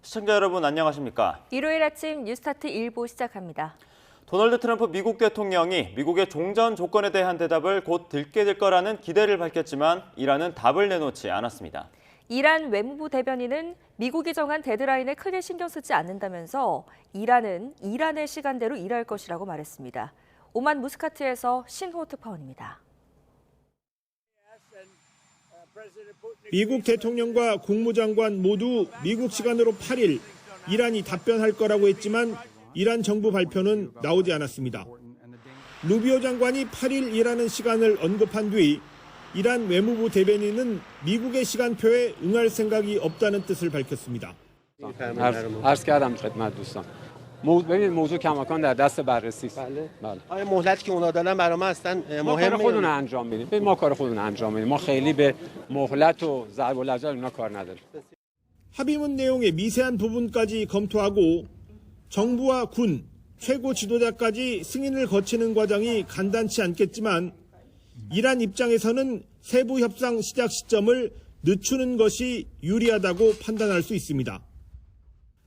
시청자 여러분 안녕하십니까? 일요일 아침 뉴스타트 1부 시작합니다. 도널드 트럼프 미국 대통령이 미국의 종전 조건에 대한 대답을 곧 듣게 될 거라는 기대를 밝혔지만 이란은 답을 내놓지 않았습니다. 이란 외무부 대변인은 미국이 정한 데드라인에 크게 신경 쓰지 않는다면서 이란은 이란의 시간대로 일할 것이라고 말했습니다. 오만 무스카트에서 신호 특파원입니다. 미국 대통령과 국무장관 모두 미국 시간으로 8일 이란이 답변할 거라고 했지만 이란 정부 발표는 나오지 않았습니다. 루비오 장관이 8일이라는 시간을 언급한 뒤 이란 외무부 대변인은 미국의 시간표에 응할 생각이 없다는 뜻을 밝혔습니다. عرض کردم خدمت دوستان. ببینید موضوع کماکان در دست بررسی است. بله. آیا مهلتی که اونا دادن برای ما اصلا ما کار مهمه؟ خودمون انجام میدیم. ببین ما کار خودمون انجام میدیم. ما خیلی به مهلت و ضرب العجل اینا کار نداریم. 합의문 내용의 미세한 부분까지 검토하고 정부와 군, 최고 지도자까지 승인을 거치는 과정이 간단치 않겠지만 이란 입장에서는 세부 협상 시작 시점을 늦추는 것이 유리하다고 판단할 수 있습니다.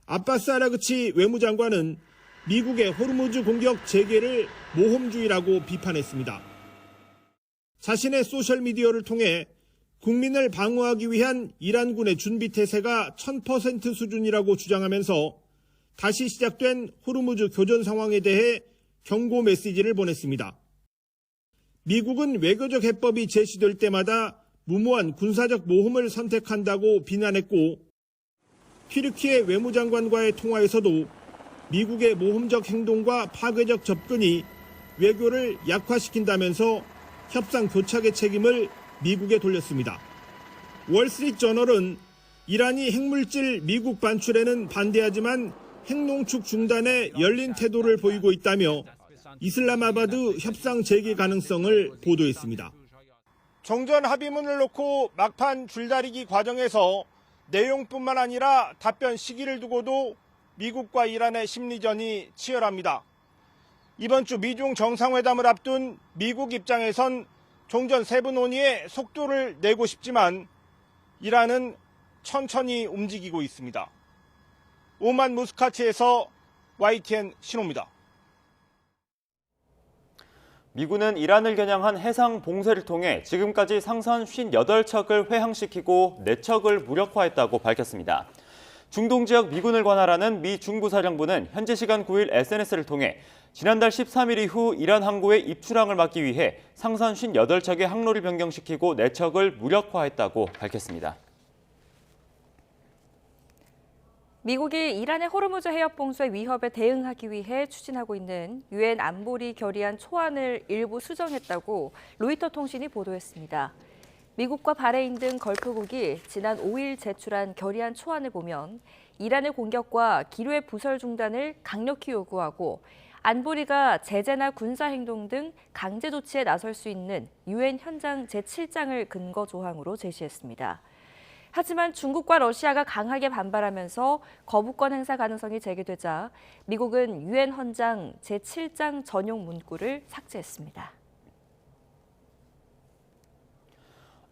아바스 아라그치 외무장관은 미국의 호르무즈 공격 재개를 모험주의라고 비판했습니다. 자신의 소셜미디어를 통해 국민을 방어하기 위한 이란군의 준비 태세가 1000% 수준이라고 주장하면서 다시 시작된 호르무즈 교전 상황에 대해 경고 메시지를 보냈습니다. 미국은 외교적 해법이 제시될 때마다 무모한 군사적 모험을 선택한다고 비난했고 튀르키예 외무장관과의 통화에서도 미국의 모험적 행동과 파괴적 접근이 외교를 약화시킨다면서 협상 교착의 책임을 미국에 돌렸습니다. 월스트리트저널은 이란이 핵물질 미국 반출에는 반대하지만 핵농축 중단에 열린 태도를 보이고 있다며 이슬람아바드 협상 재개 가능성을 보도했습니다. 정전 합의문을 놓고 막판 줄다리기 과정에서 내용뿐만 아니라 답변 시기를 두고도 미국과 이란의 심리전이 치열합니다. 이번 주 미중 정상회담을 앞둔 미국 입장에선 종전 세부 논의에 속도를 내고 싶지만 이란은 천천히 움직이고 있습니다. 오만 무스카트에서 YTN 신호입니다. 미군은 이란을 겨냥한 해상 봉쇄를 통해 지금까지 상선 58척을 회항시키고 4척을 무력화했다고 밝혔습니다. 중동 지역 미군을 관할하는 미 중부사령부는 현지 시간 9일 SNS를 통해 지난달 13일 이후 이란 항구의 입출항을 막기 위해 상선 58척의 항로를 변경시키고 4척을 무력화했다고 밝혔습니다. 미국이 이란의 호르무즈 해협 봉쇄 위협에 대응하기 위해 추진하고 있는 유엔 안보리 결의안 초안을 일부 수정했다고 로이터 통신이 보도했습니다. 미국과 바레인 등 걸프국이 지난 5일 제출한 결의안 초안을 보면 이란의 공격과 기뢰 부설 중단을 강력히 요구하고 안보리가 제재나 군사 행동 등 강제 조치에 나설 수 있는 유엔 현장 제7장을 근거 조항으로 제시했습니다. 하지만 중국과 러시아가 강하게 반발하면서 거부권 행사 가능성이 제기되자 미국은 유엔 헌장 제7장 전용 문구를 삭제했습니다.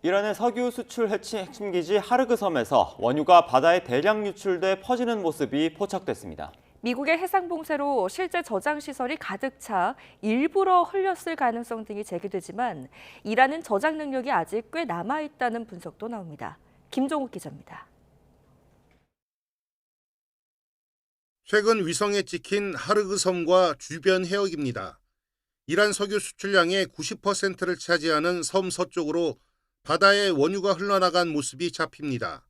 이란의 석유 수출 핵심 기지 하르그 섬에서 원유가 바다에 대량 유출돼 퍼지는 모습이 포착됐습니다. 미국의 해상 봉쇄로 실제 저장 시설이 가득 차 일부러 흘렸을 가능성 등이 제기되지만 이란은 저장 능력이 아직 꽤 남아있다는 분석도 나옵니다. 김종욱 기자입니다. 최근 위성에 찍힌 하르그 섬과 주변 해역입니다. 이란 석유 수출량의 90%를 차지하는 섬 서쪽으로 바다에 원유가 흘러나간 모습이 잡힙니다.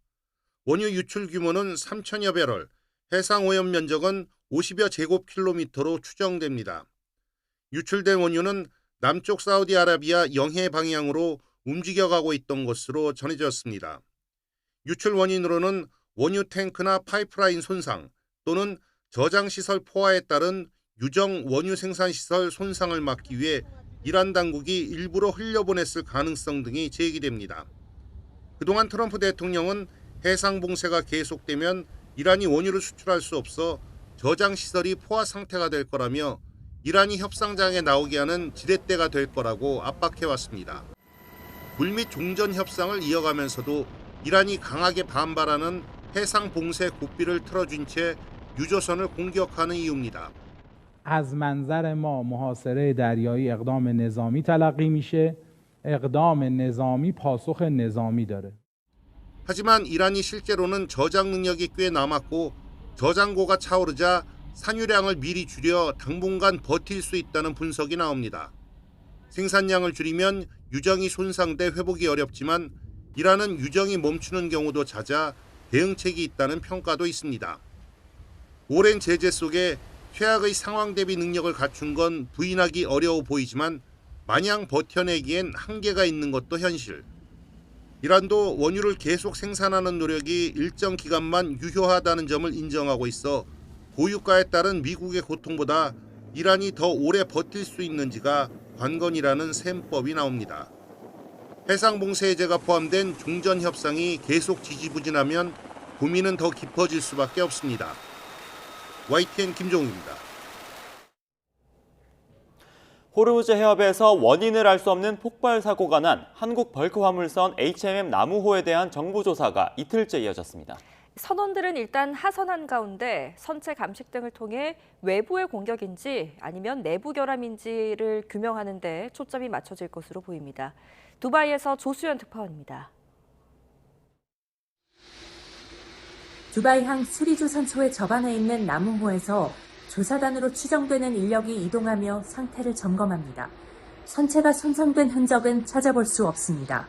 원유 유출 규모는 3천여 배럴, 해상 오염 면적은 50여 제곱킬로미터로 추정됩니다. 유출된 원유는 남쪽 사우디아라비아 영해 방향으로 움직여가고 있던 것으로 전해졌습니다. 유출 원인으로는 원유 탱크나 파이프라인 손상 또는 저장시설 포화에 따른 유정 원유 생산시설 손상을 막기 위해 이란 당국이 일부러 흘려보냈을 가능성 등이 제기됩니다. 그동안 트럼프 대통령은 해상 봉쇄가 계속되면 이란이 원유를 수출할 수 없어 저장시설이 포화 상태가 될 거라며 이란이 협상장에 나오게 하는 지렛대가 될 거라고 압박해왔습니다. 물밑 종전 협상을 이어가면서도 이란이 강하게 반발하는 해상 봉쇄 고삐를 틀어준 채 유조선을 공격하는 이유입니다. از منظر ما محاصره دریایی اقدام نظامی تلقی میشه. اقدام نظامی پاسخ نظامی داره. 하지만 이란이 실제로는 저장 능력이 꽤 남았고 저장고가 차오르자 산유량을 미리 줄여 당분간 버틸 수 있다는 분석이 나옵니다. 생산량을 줄이면 유정이 손상돼 회복이 어렵지만 이란은 유정이 멈추는 경우도 잦아 대응책이 있다는 평가도 있습니다. 오랜 제재 속에 최악의 상황 대비 능력을 갖춘 건 부인하기 어려워 보이지만 마냥 버텨내기엔 한계가 있는 것도 현실. 이란도 원유를 계속 생산하는 노력이 일정 기간만 유효하다는 점을 인정하고 있어 고유가에 따른 미국의 고통보다 이란이 더 오래 버틸 수 있는지가 관건이라는 셈법이 나옵니다. 해상봉쇄 해제가 포함된 종전 협상이 계속 지지부진하면 고민은 더 깊어질 수밖에 없습니다. YTN 김종욱입니다. 호르무즈 해협에서 원인을 알 수 없는 폭발 사고가 난 한국 벌크 화물선 HMM 나무호에 대한 정부 조사가 이틀째 이어졌습니다. 선원들은 일단 하선한 가운데 선체 감식 등을 통해 외부의 공격인지 아니면 내부 결함인지를 규명하는 데 초점이 맞춰질 것으로 보입니다. 두바이에서 조수연 특파원입니다. 두바이항 수리조선소의 접안에 있는 나무호에서 조사단으로 추정되는 인력이 이동하며 상태를 점검합니다. 선체가 손상된 흔적은 찾아볼 수 없습니다.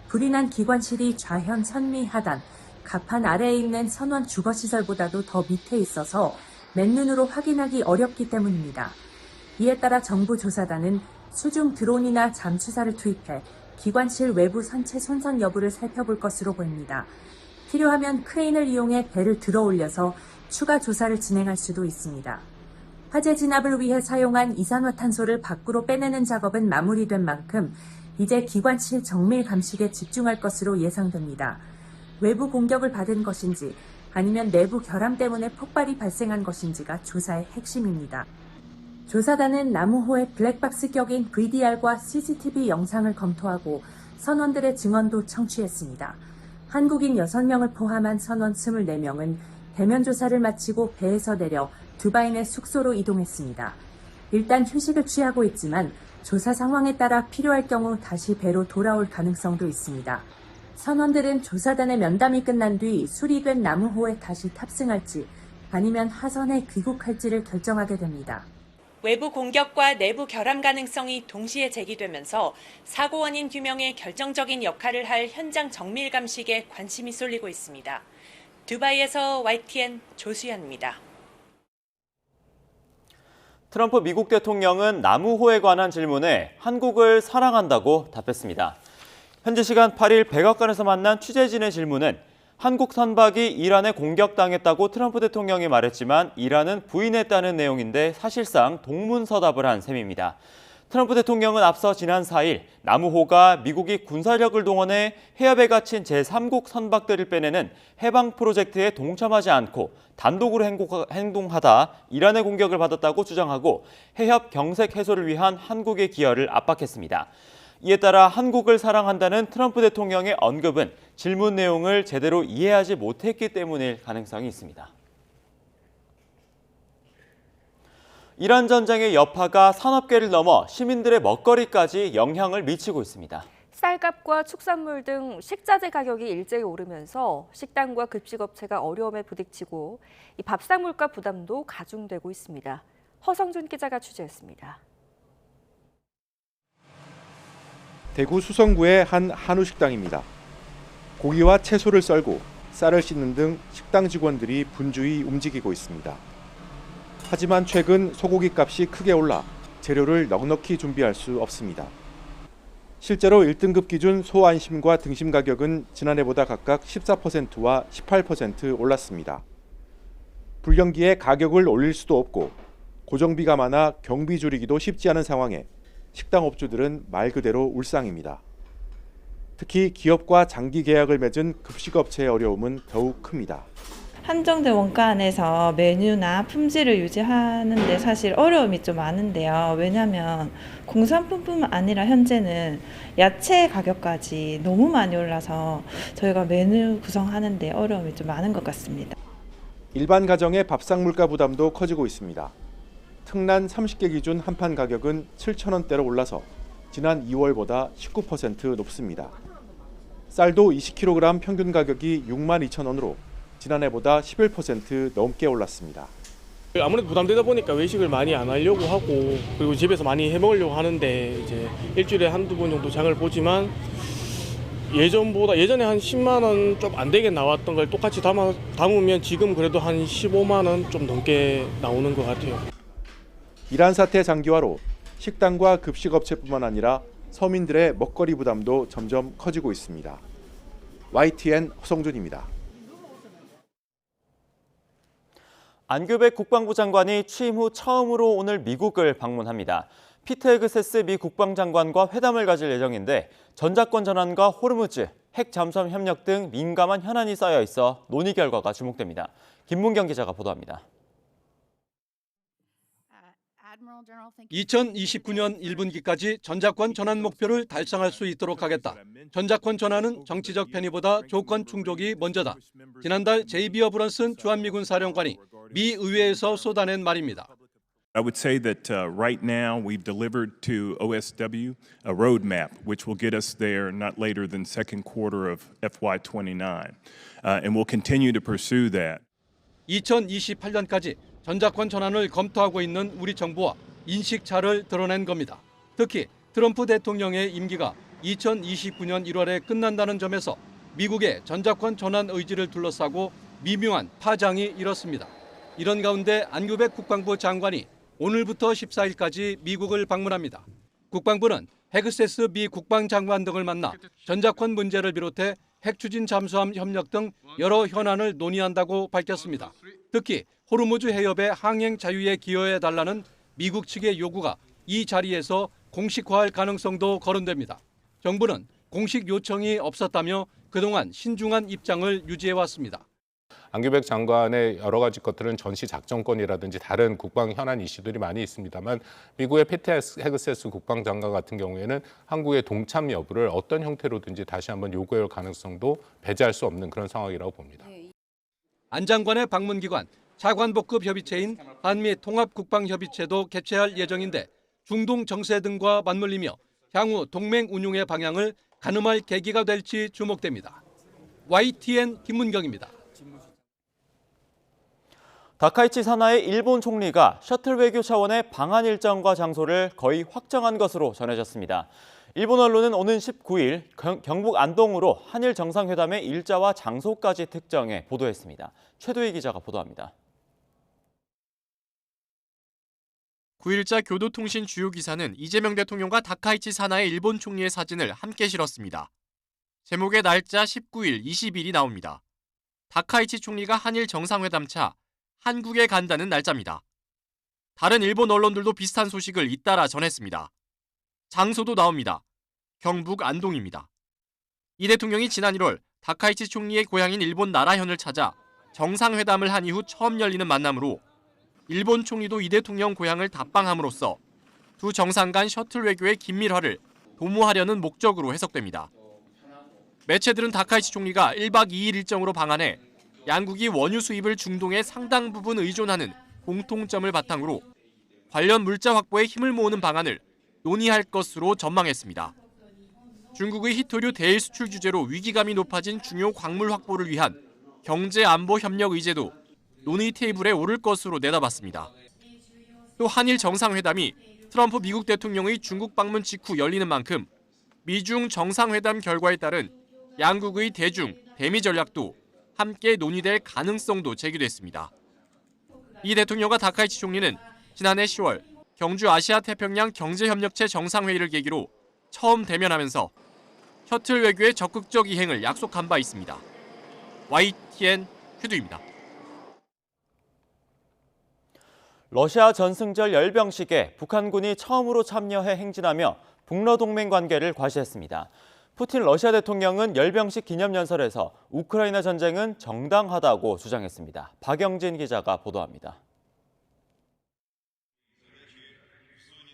불이 난 기관실이 좌현 선미 하단, 갑판 아래에 있는 선원 주거시설보다도 더 밑에 있어서 맨눈으로 확인하기 어렵기 때문입니다. 이에 따라 정부 조사단은 수중 드론이나 잠수사를 투입해 기관실 외부 선체 손상 여부를 살펴볼 것으로 보입니다. 필요하면 크레인을 이용해 배를 들어 올려서 추가 조사를 진행할 수도 있습니다. 화재 진압을 위해 사용한 이산화탄소를 밖으로 빼내는 작업은 마무리된 만큼 이제 기관실 정밀 감식에 집중할 것으로 예상됩니다. 외부 공격을 받은 것인지 아니면 내부 결함 때문에 폭발이 발생한 것인지가 조사의 핵심입니다. 조사단은 나무호의 블랙박스 격인 VDR과 CCTV 영상을 검토하고 선원들의 증언도 청취했습니다. 한국인 6명을 포함한 선원 24명은 대면 조사를 마치고 배에서 내려 두바이 내 숙소로 이동했습니다. 일단 휴식을 취하고 있지만 조사 상황에 따라 필요할 경우 다시 배로 돌아올 가능성도 있습니다. 선원들은 조사단의 면담이 끝난 뒤 수리된 나무호에 다시 탑승할지 아니면 하선에 귀국할지를 결정하게 됩니다. 외부 공격과 내부 결함 가능성이 동시에 제기되면서 사고 원인 규명에 결정적인 역할을 할 현장 정밀 감식에 관심이 쏠리고 있습니다. 두바이에서 YTN 조수연입니다. 트럼프 미국 대통령은 나무호에 관한 질문에 한국을 사랑한다고 답했습니다. 현지 시간 8일 백악관에서 만난 취재진의 질문은 한국 선박이 이란에 공격당했다고 트럼프 대통령이 말했지만 이란은 부인했다는 내용인데 사실상 동문서답을 한 셈입니다. 트럼프 대통령은 앞서 지난 4일 나무호가 미국이 군사력을 동원해 해협에 갇힌 제3국 선박들을 빼내는 해방 프로젝트에 동참하지 않고 단독으로 행동하다 이란의 공격을 받았다고 주장하고 해협 경색 해소를 위한 한국의 기여를 압박했습니다. 이에 따라 한국을 사랑한다는 트럼프 대통령의 언급은 질문 내용을 제대로 이해하지 못했기 때문일 가능성이 있습니다. 이란 전쟁의 여파가 산업계를 넘어 시민들의 먹거리까지 영향을 미치고 있습니다. 쌀값과 축산물 등 식자재 가격이 일제히 오르면서 식당과 급식업체가 어려움에 부딪히고 이 밥상 물가 부담도 가중되고 있습니다. 허성준 기자가 취재했습니다. 대구 수성구의 한 한우 식당입니다. 고기와 채소를 썰고 쌀을 씻는 등 식당 직원들이 분주히 움직이고 있습니다. 하지만 최근 소고기 값이 크게 올라 재료를 넉넉히 준비할 수 없습니다. 실제로 1등급 기준 소안심과 등심 가격은 지난해보다 각각 14%와 18% 올랐습니다. 불경기에 가격을 올릴 수도 없고 고정비가 많아 경비 줄이기도 쉽지 않은 상황에 식당 업주들은 말 그대로 울상입니다. 특히 기업과 장기 계약을 맺은 급식업체의 어려움은 더욱 큽니다. 한정된 원가 안에서 메뉴나 품질을 유지하는 데 사실 어려움이 좀 많은데요. 왜냐하면 공산품뿐만 아니라 현재는 야채 가격까지 너무 많이 올라서 저희가 메뉴 구성하는 데 어려움이 좀 많은 것 같습니다. 일반 가정의 밥상 물가 부담도 커지고 있습니다. 특란 30개 기준 한판 가격은 7,000원대로 올라서 지난 2월보다 19% 높습니다. 쌀도 20kg 평균 가격이 62,000원으로 지난해보다 11% 넘게 올랐습니다. 아무래도 부담되다 보니까 외식을 많이 안 하려고 하고 그리고 집에서 많이 해 먹으려고 하는데 이제 일주일에 한두 번 정도 장을 보지만 예전에 한 10만 원 좀 안 되게 나왔던 걸 똑같이 담으면 지금 그래도 한 15만 원 좀 넘게 나오는 것 같아요. 이란 사태 장기화로 식당과 급식업체뿐만 아니라 서민들의 먹거리 부담도 점점 커지고 있습니다. YTN 허성준입니다. 안규백 국방부 장관이 취임 후 처음으로 오늘 미국을 방문합니다. 피트 헤그세스 미 국방장관과 회담을 가질 예정인데 전자권 전환과 호르무즈, 핵 잠수함 협력 등 민감한 현안이 쌓여 있어 논의 결과가 주목됩니다. 김문경 기자가 보도합니다. 2029년 1분기까지 전자권 전환 목표를 달성할 수 있도록 하겠다. 전자권 전환은 정치적 편의보다 조건 충족이 먼저다. 지난달 제이비 어브런슨 주한미군 사령관이 미 의회에서 쏟아낸 말입니다. I would say that right now we've delivered to OSW a roadmap which will get us there not later than second quarter of FY29, and we'll continue to pursue that. 2028년까지 전자권 전환을 검토하고 있는 우리 정부와 인식차를 드러낸 겁니다. 특히 트럼프 대통령의 임기가 2029년 1월에 끝난다는 점에서 미국의 전자권 전환 의지를 둘러싸고 미묘한 파장이 일었습니다. 이런 가운데 안규백 국방부 장관이 오늘부터 14일까지 미국을 방문합니다. 국방부는 헤그세스 미 국방장관 등을 만나 전자권 문제를 비롯해 핵추진 잠수함 협력 등 여러 현안을 논의한다고 밝혔습니다. 특히 호르무즈 해협의 항행 자유에 기여해달라는 미국 측의 요구가 이 자리에서 공식화할 가능성도 거론됩니다. 정부는 공식 요청이 없었다며 그동안 신중한 입장을 유지해왔습니다. 안규백 장관의 여러 가지 것들은 전시 작전권이라든지 다른 국방 현안 이슈들이 많이 있습니다만 미국의 피트 헤그세스 국방장관 같은 경우에는 한국의 동참 여부를 어떤 형태로든지 다시 한번 요구할 가능성도 배제할 수 없는 그런 상황이라고 봅니다. 안 장관의 방문 기관 차관복급 협의체인 한미 통합국방협의체도 개최할 예정인데 중동 정세 등과 맞물리며 향후 동맹 운용의 방향을 가늠할 계기가 될지 주목됩니다. YTN 김문경입니다. 다카이치 사나이 일본 총리가 셔틀 외교 차원의 방한 일정과 장소를 거의 확정한 것으로 전해졌습니다. 일본 언론은 오는 19일 경북 안동으로 한일 정상회담의 일자와 장소까지 특정해 보도했습니다. 최도희 기자가 보도합니다. 9일자 교도통신 주요 기사는 이재명 대통령과 다카이치 사나이 일본 총리의 사진을 함께 실었습니다. 제목의 날짜 19일, 20일이 나옵니다. 다카이치 총리가 한일 정상회담 차 한국에 간다는 날짜입니다. 다른 일본 언론들도 비슷한 소식을 잇따라 전했습니다. 장소도 나옵니다. 경북 안동입니다. 이 대통령이 지난 1월 다카이치 총리의 고향인 일본 나라현을 찾아 정상회담을 한 이후 처음 열리는 만남으로 일본 총리도 이 대통령 고향을 답방함으로써 두 정상 간 셔틀 외교의 긴밀화를 도모하려는 목적으로 해석됩니다. 매체들은 다카이치 총리가 1박 2일 일정으로 방한해 양국이 원유 수입을 중동에 상당 부분 의존하는 공통점을 바탕으로 관련 물자 확보에 힘을 모으는 방안을 논의할 것으로 전망했습니다. 중국의 히토류 대일 수출 규제로 위기감이 높아진 중요 광물 확보를 위한 경제 안보 협력 의제도 논의 테이블에 오를 것으로 내다봤습니다. 또 한일 정상회담이 트럼프 미국 대통령의 중국 방문 직후 열리는 만큼 미중 정상회담 결과에 따른 양국의 대중, 대미 전략도 함께 논의될 가능성도 제기됐습니다. 이 대통령과 다카이치 총리는 지난해 10월 경주 아시아태평양 경제협력체 정상회의를 계기로 처음 대면하면서 셔틀 외교의 적극적 이행을 약속한 바 있습니다. YTN 휴두입니다. 러시아 전승절 열병식에 북한군이 처음으로 참여해 행진하며 북러 동맹 관계를 과시했습니다. 푸틴 러시아 대통령은 열병식 기념연설에서 우크라이나 전쟁은 정당하다고 주장했습니다. 박영진 기자가 보도합니다.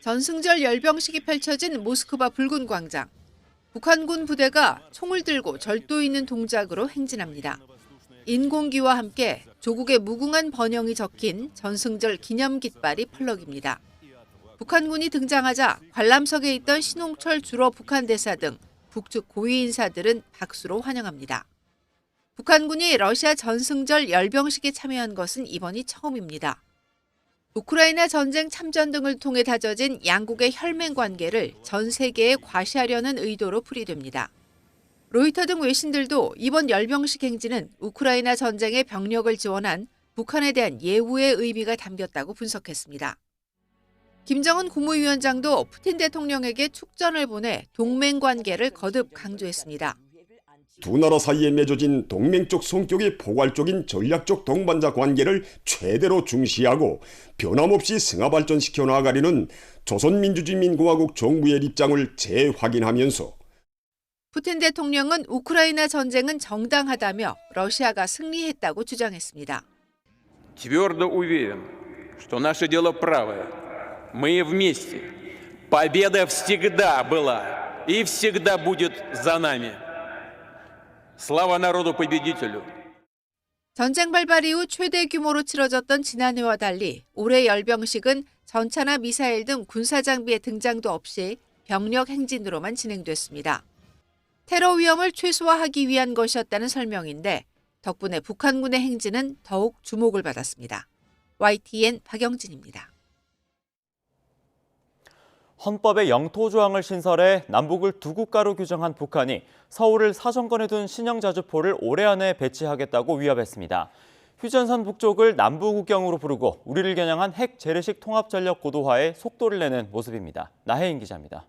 전승절 열병식이 펼쳐진 모스크바 붉은 광장. 북한군 부대가 총을 들고 절도 있는 동작으로 행진합니다. 인공기와 함께 조국의 무궁한 번영이 적힌 전승절 기념 깃발이 펄럭입니다. 북한군이 등장하자 관람석에 있던 신홍철 주로 북한 대사 등 북측 고위 인사들은 박수로 환영합니다. 북한군이 러시아 전승절 열병식에 참여한 것은 이번이 처음입니다. 우크라이나 전쟁 참전 등을 통해 다져진 양국의 혈맹 관계를 전 세계에 과시하려는 의도로 풀이됩니다. 로이터 등 외신들도 이번 열병식 행진은 우크라이나 전쟁에 병력을 지원한 북한에 대한 예우의 의미가 담겼다고 분석했습니다. 김정은 국무위원장도 푸틴 대통령에게 축전을 보내 동맹 관계를 거듭 강조했습니다. 두 나라 사이에 맺어진 동맹적 성격의 포괄적인 전략적 동반자 관계를 최대로 중시하고 변함없이 승화 발전시켜 나가려는 조선민주주의민공화국 정부의 입장을 재확인하면서 푸틴 대통령은 우크라이나 전쟁은 정당하다며 러시아가 승리했다고 주장했습니다. Твердо уверен, что наше дело правое. Мы вместе. Победа всегда была и всегда будет за нами. Слава народу-победителю. 전쟁 발발 이후 최대 규모로 치러졌던 지난해와 달리 올해 열병식은 전차나 미사일 등 군사 장비의 등장도 없이 병력 행진으로만 진행됐습니다. 테러 위험을 최소화하기 위한 것이었다는 설명인데 덕분에 북한군의 행진은 더욱 주목을 받았습니다. YTN 박영진입니다. 헌법에 영토 조항을 신설해 남북을 두 국가로 규정한 북한이 서울을 사정권에 둔 신형자주포를 올해 안에 배치하겠다고 위협했습니다. 휴전선 북쪽을 남부국경으로 부르고 우리를 겨냥한 핵 재래식 통합전력 고도화에 속도를 내는 모습입니다. 나혜인 기자입니다.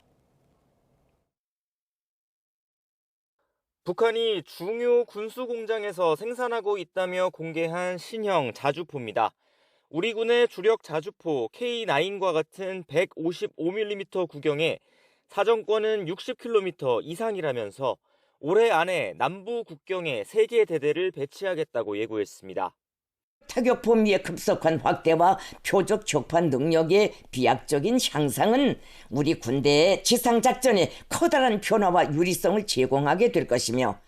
북한이 중요 군수공장에서 생산하고 있다며 공개한 신형 자주포입니다. 우리 군의 주력 자주포 K9과 같은 155mm 구경에 사정권은 60km 이상이라면서 올해 안에 남부 국경에 3개 대대를 배치하겠다고 예고했습니다. 타격 범위의 급속한 확대와 표적 격파 능력의 비약적인 향상은 우리 군대의 지상작전에 커다란 변화와 유리성을 제공하게 될 것이며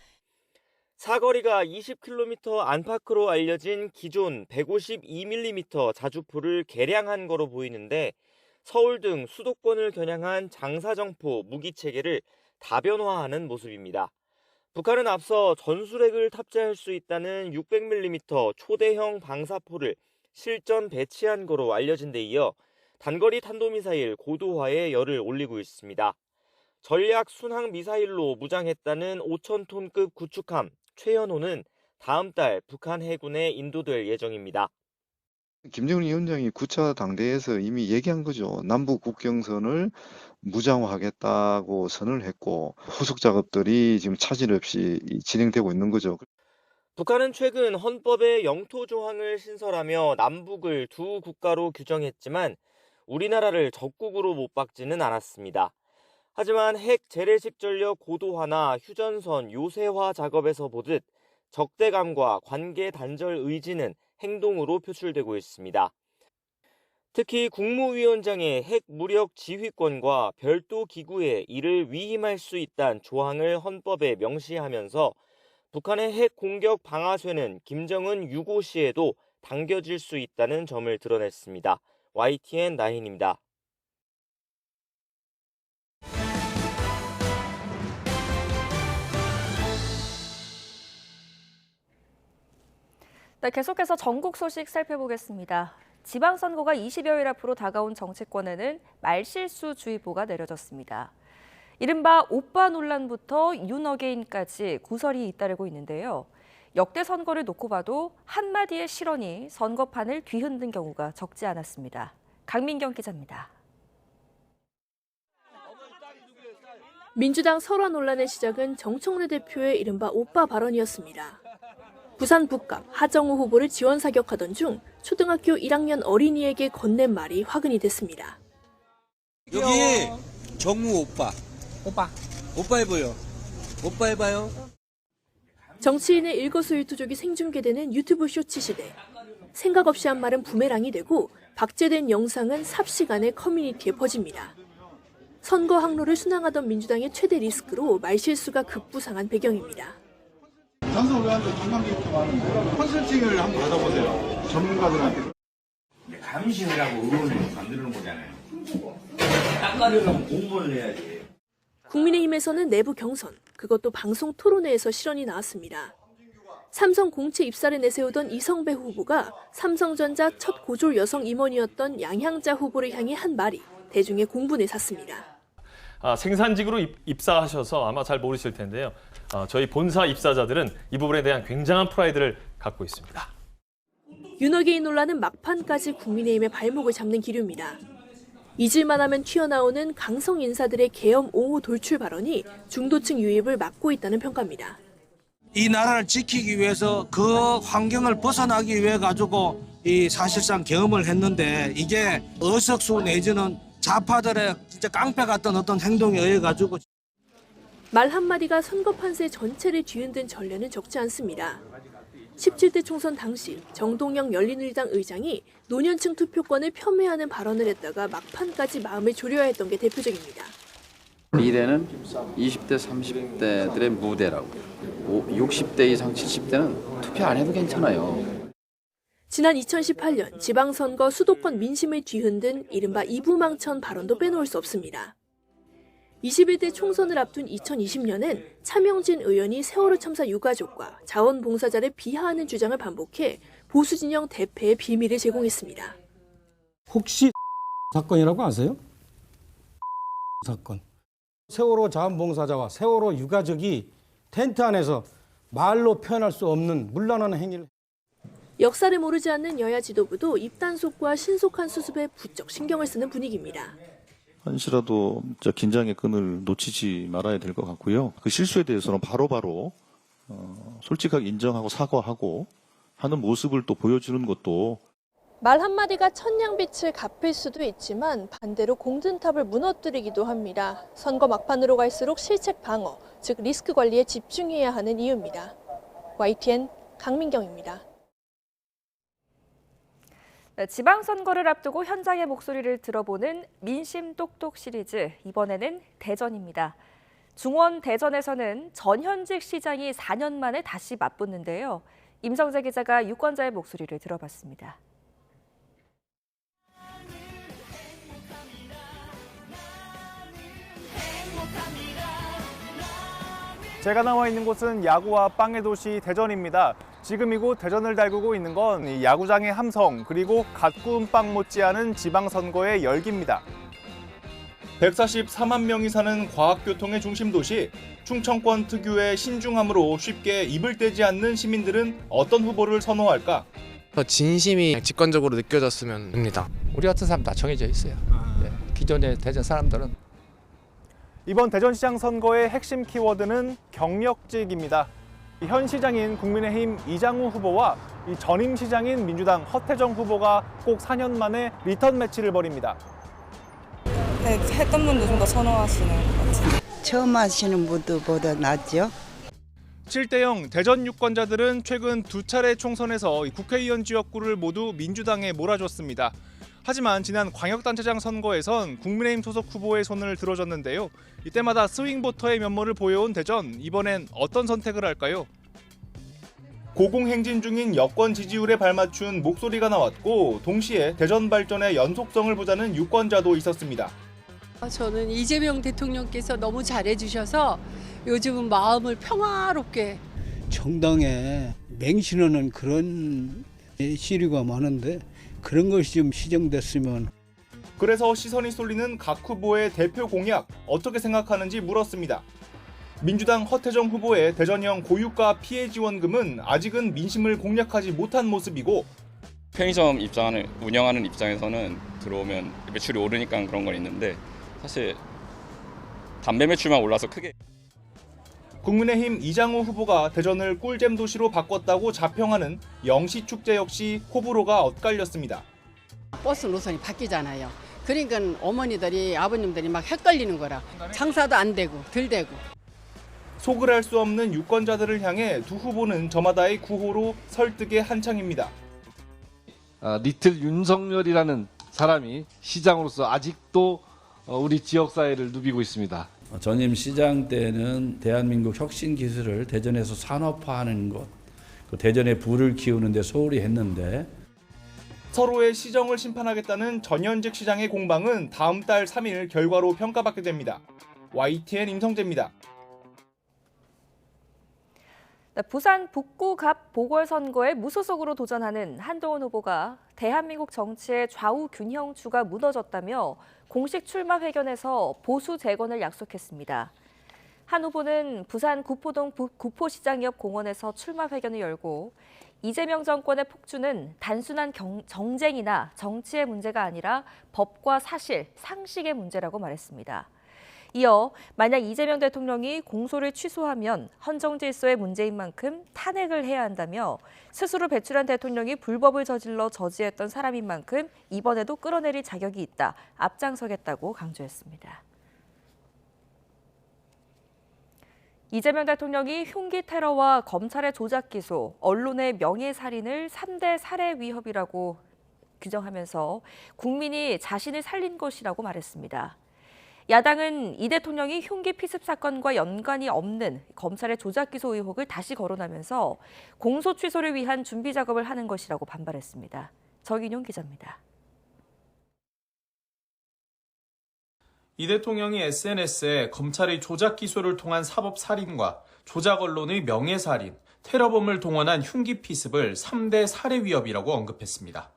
사거리가 20km 안팎으로 알려진 기존 152mm 자주포를 개량한 거로 보이는데 서울 등 수도권을 겨냥한 장사정포 무기체계를 다변화하는 모습입니다. 북한은 앞서 전술핵을 탑재할 수 있다는 600mm 초대형 방사포를 실전 배치한 거로 알려진 데 이어 단거리 탄도미사일 고도화에 열을 올리고 있습니다. 전략 순항 미사일로 무장했다는 5,000톤급 구축함 최현호는 다음 달 북한 해군에 인도될 예정입니다. 김정은 위원장이 9차 당대에서 이미 얘기한 거죠. 남북 국경선을 무장화하겠다고 선을 했고 후속 작업들이 지금 차질 없이 진행되고 있는 거죠. 북한은 최근 헌법에 영토 조항을 신설하며 남북을 두 국가로 규정했지만 우리나라를 적국으로 못 박지는 않았습니다. 하지만 핵 재래식 전력 고도화나 휴전선 요새화 작업에서 보듯 적대감과 관계 단절 의지는 행동으로 표출되고 있습니다. 특히 국무위원장의 핵 무력 지휘권과 별도 기구에 이를 위임할 수 있다는 조항을 헌법에 명시하면서 북한의 핵 공격 방아쇠는 김정은 유고시에도 당겨질 수 있다는 점을 드러냈습니다. YTN 나인입니다. 네, 계속해서 전국 소식 살펴보겠습니다. 지방선거가 20여일 앞으로 다가온 정치권에는 말실수주의보가 내려졌습니다. 이른바 오빠 논란부터 윤어게인까지 구설이 잇따르고 있는데요. 역대 선거를 놓고 봐도 한마디의 실언이 선거판을 뒤흔든 경우가 적지 않았습니다. 강민경 기자입니다. 민주당 설화 논란의 시작은 정청래 대표의 이른바 오빠 발언이었습니다. 부산 북감 하정우 후보를 지원 사격하던 중 초등학교 1학년 어린이에게 건넨 말이 화근이 됐습니다. 여기 정우 오빠. 오빠 해보여. 오빠 해봐요. 정치인의 일거수일투족이 생중계되는 유튜브 쇼츠 시대. 생각 없이 한 말은 부메랑이 되고 박제된 영상은 삽시간에 커뮤니티에 퍼집니다. 선거 항로를 순항하던 민주당의 최대 리스크로 말실수가 급부상한 배경입니다. 전소의원들 관광객도 많은데 컨설팅을 한번 받아보세요. 전문가들한테. 감시를 하고 의원을 만드는 거잖아요. 닦아려면 공부를 해야지. 국민의힘에서는 내부 경선, 그것도 방송 토론회에서 실언이 나왔습니다. 삼성 공채 입사를 내세우던 이성배 후보가 삼성전자 첫 고졸 여성 임원이었던 양향자 후보를 향해 한 말이 대중의 공분을 샀습니다. 생산직으로 입사하셔서 아마 잘 모르실 텐데요. 저희 본사 입사자들은 이 부분에 대한 굉장한 프라이드를 갖고 있습니다. 윤호개인 논란은 막판까지 국민의힘의 발목을 잡는 기류입니다. 잊을만 하면 튀어나오는 강성 인사들의 계엄 옹호 돌출 발언이 중도층 유입을 막고 있다는 평가입니다. 이 나라를 지키기 위해서 그 환경을 벗어나기 위해 가지고 이 사실상 계엄을 했는데 이게 어석수 내지는 좌파들의 진짜 깡패 같은 어떤 행동에 의해 가지고 말 한마디가 선거 판세 전체를 뒤흔든 전례는 적지 않습니다. 17대 총선 당시 정동영 열린우리당 의장이 노년층 투표권을 폄훼하는 발언을 했다가 막판까지 마음을 졸여야 했던 게 대표적입니다. 미래는 20대, 30대들의 무대라고. 60대 이상 70대는 투표 안 해도 괜찮아요. 지난 2018년 지방선거 수도권 민심을 뒤흔든 이른바 이부망천 발언도 빼놓을 수 없습니다. 21대 총선을 앞둔 2020년엔 차명진 의원이 세월호 참사 유가족과 자원봉사자를 비하하는 주장을 반복해 보수진영 대패의 비밀을 제공했습니다. 혹시 사건이라고 아세요? 사건. 세월호 자원봉사자와 세월호 유가족이 텐트 안에서 말로 표현할 수 없는 문란한 행위를. 역사를 모르지 않는 여야 지도부도 입단속과 신속한 수습에 부쩍 신경을 쓰는 분위기입니다. 한시라도 긴장의 끈을 놓치지 말아야 될 것 같고요. 그 실수에 대해서는 바로바로 솔직하게 인정하고 사과하고 하는 모습을 또 보여주는 것도 말 한마디가 천냥빛을 갚을 수도 있지만 반대로 공든탑을 무너뜨리기도 합니다. 선거 막판으로 갈수록 실책 방어, 즉 리스크 관리에 집중해야 하는 이유입니다. YTN 강민경입니다. 지방선거를 앞두고 현장의 목소리를 들어보는 민심 똑똑 시리즈, 이번에는 대전입니다. 중원 대전에서는 전현직 시장이 4년 만에 다시 맞붙는데요. 임성재 기자가 유권자의 목소리를 들어봤습니다. 제가 나와 있는 곳은 야구와 빵의 도시 대전입니다. 지금 이곳 대전을 달구고 있는 건 야구장의 함성, 그리고 갓 구운 빵 못지않은 지방선거의 열기입니다. 144만 명이 사는 과학교통의 중심 도시, 충청권 특유의 신중함으로 쉽게 입을 떼지 않는 시민들은 어떤 후보를 선호할까? 더 진심이 직관적으로 느껴졌으면 합니다. 우리 같은 사람 다 정해져 있어요. 기존의 대전 사람들은. 이번 대전시장 선거의 핵심 키워드는 경력직입니다. 현 시장인 국민의힘 이장우 후보와 이 전임 시장인 민주당 허태정 후보가 꼭 4년 만에 리턴 매치를 벌입니다. 했던 분도 좀 더 선호하시는 것 같아요. 처음 하시는 분들보다 낫죠. 7대0 대전 유권자들은 최근 두 차례 총선에서 국회의원 지역구를 모두 민주당에 몰아줬습니다. 하지만 지난 광역단체장 선거에선 국민의힘 소속 후보의 손을 들어줬는데요. 이때마다 스윙보터의 면모를 보여온 대전, 이번엔 어떤 선택을 할까요? 고공행진 중인 여권 지지율에 발맞춘 목소리가 나왔고, 동시에 대전 발전의 연속성을 보자는 유권자도 있었습니다. 저는 이재명 대통령께서 너무 잘해주셔서 요즘은 마음을 평화롭게. 정당에 맹신하는 그런 시류가 많은데 그런 것이 좀 시정됐으면. 그래서 시선이 쏠리는 각 후보의 대표 공약 어떻게 생각하는지 물었습니다. 민주당 허태정 후보의 대전형 고유가 피해 지원금은 아직은 민심을 공략하지 못한 모습이고, 편의점 운영하는 입장에서는 들어오면 매출이 오르니까 그런 건 있는데 사실 담배 매출만 올라서 크게. 국민의힘 이장우 후보가 대전을 꿀잼 도시로 바꿨다고 자평하는 영시축제 역시 호불호가 엇갈렸습니다. 버스 노선이 바뀌잖아요. 그러니까 어머니들이 아버님들이 막 헷갈리는 거라. 장사도 안 되고 덜 되고. 속을 알 수 없는 유권자들을 향해 두 후보는 저마다의 구호로 설득에 한창입니다. 리틀 윤석열이라는 사람이 시장으로서 아직도 우리 지역사회를 누비고 있습니다. 전임 시장 때는 대한민국 혁신 기술을 대전에서 산업화하는 것, 대전에 불을 키우는 데 소홀히 했는데 서로의 시정을 심판하겠다는 전현직 시장의 공방은 다음 달 3일 결과로 평가받게 됩니다. YTN 임성재입니다. 부산 북구갑 보궐선거에 무소속으로 도전하는 한동훈 후보가 대한민국 정치의 좌우 균형추가 무너졌다며 공식 출마 회견에서 보수 재건을 약속했습니다. 한 후보는 부산 구포동 구포시장 옆 공원에서 출마 회견을 열고 이재명 정권의 폭주는 단순한 정쟁이나 정치의 문제가 아니라 법과 사실, 상식의 문제라고 말했습니다. 이어 만약 이재명 대통령이 공소를 취소하면 헌정질서의 문제인 만큼 탄핵을 해야 한다며 스스로 배출한 대통령이 불법을 저질러 저지했던 사람인 만큼 이번에도 끌어내릴 자격이 있다, 앞장서겠다고 강조했습니다. 이재명 대통령이 흉기 테러와 검찰의 조작 기소, 언론의 명예살인을 3대 살해 위협이라고 규정하면서 국민이 자신을 살린 것이라고 말했습니다. 야당은 이 대통령이 흉기 피습 사건과 연관이 없는 검찰의 조작 기소 의혹을 다시 거론하면서 공소 취소를 위한 준비 작업을 하는 것이라고 반발했습니다. 정인용 기자입니다. 이 대통령이 SNS에 검찰의 조작 기소를 통한 사법 살인과 조작 언론의 명예살인, 테러범을 동원한 흉기 피습을 3대 살해 위협이라고 언급했습니다.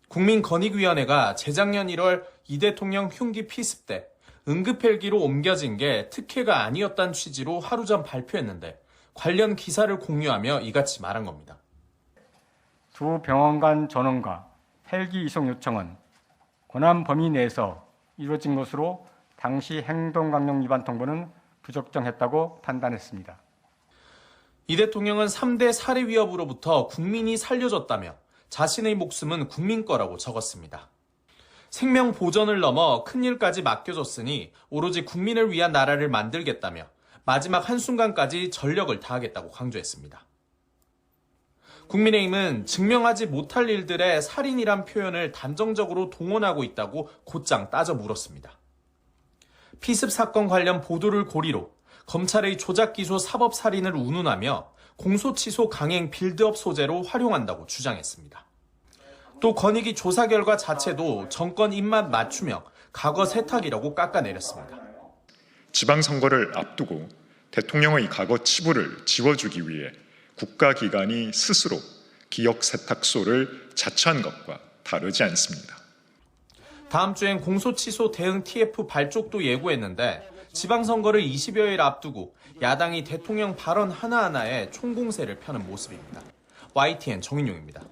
국민권익위원회가 재작년 1월 이 대통령 흉기 피습 때 응급헬기로 옮겨진 게 특혜가 아니었다는 취지로 하루 전 발표했는데 관련 기사를 공유하며 이같이 말한 겁니다. 두 병원 간 전원과 헬기 이송 요청은 권한 범위 내에서 이루어진 것으로 당시 행동강령 위반 통보는 부적정했다고 판단했습니다. 이 대통령은 3대 살해 위협으로부터 국민이 살려줬다며 자신의 목숨은 국민 거라고 적었습니다. 생명 보전을 넘어 큰일까지 맡겨줬으니 오로지 국민을 위한 나라를 만들겠다며 마지막 한순간까지 전력을 다하겠다고 강조했습니다. 국민의힘은 증명하지 못할 일들의 살인이란 표현을 단정적으로 동원하고 있다고 곧장 따져 물었습니다. 피습 사건 관련 보도를 고리로 검찰의 조작 기소 사법 살인을 운운하며 공소 취소 강행 빌드업 소재로 활용한다고 주장했습니다. 또 권익위 조사 결과 자체도 정권 입맛 맞추며 과거 세탁이라고 깎아내렸습니다. 지방선거를 앞두고 대통령의 과거 치부를 지워주기 위해 국가기관이 스스로 기억 세탁소를 자처한 것과 다르지 않습니다. 다음 주엔 공소 취소 대응 TF 발족도 예고했는데 지방선거를 20여일 앞두고 야당이 대통령 발언 하나하나에 총공세를 펴는 모습입니다. YTN 정인용입니다.